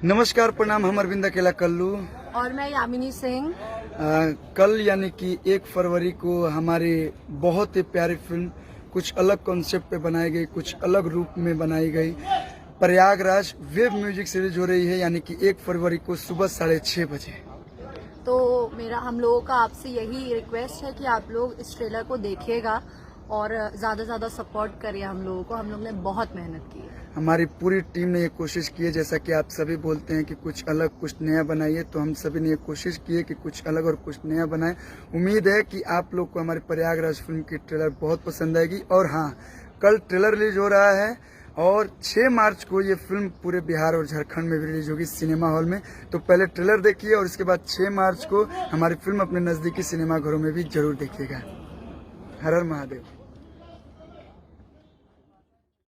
नमस्कार, प्रणाम। हम अरविंद अकेला कल्लू और मैं यामिनी सिंह। कल यानी कि 1 फरवरी को हमारी बहुत ही प्यारी फिल्म कुछ अलग कॉन्सेप्ट पे बनाई गई, कुछ अलग रूप में बनाई गई। प्रयागराज वेब म्यूजिक सीरीज हो रही है, यानी कि 1 फरवरी को सुबह 6:30 बजे। तो हम लोगों का आपसे यही रिक्वेस्ट है कि आप लोग इस ट्रेलर को देखिएगा और ज़्यादा से ज़्यादा सपोर्ट करिए हम लोगों को। हम लोग ने बहुत मेहनत की है। हमारी पूरी टीम ने ये कोशिश की है, जैसा कि आप सभी बोलते हैं कि कुछ अलग कुछ नया बनाइए, तो हम सभी ने ये कोशिश की है कि कुछ अलग और कुछ नया बनाए। उम्मीद है कि आप लोग को हमारी प्रयागराज फिल्म की ट्रेलर बहुत पसंद आएगी। और हाँ, कल ट्रेलर रिलीज हो रहा है और 6 मार्च को ये फिल्म पूरे बिहार और झारखंड में भी रिलीज होगी सिनेमा हॉल में। तो पहले ट्रेलर देखिए और उसके बाद 6 मार्च को हमारी फिल्म अपने नज़दीकी सिनेमा घरों में भी जरूर देखिएगा। हर हर महादेव।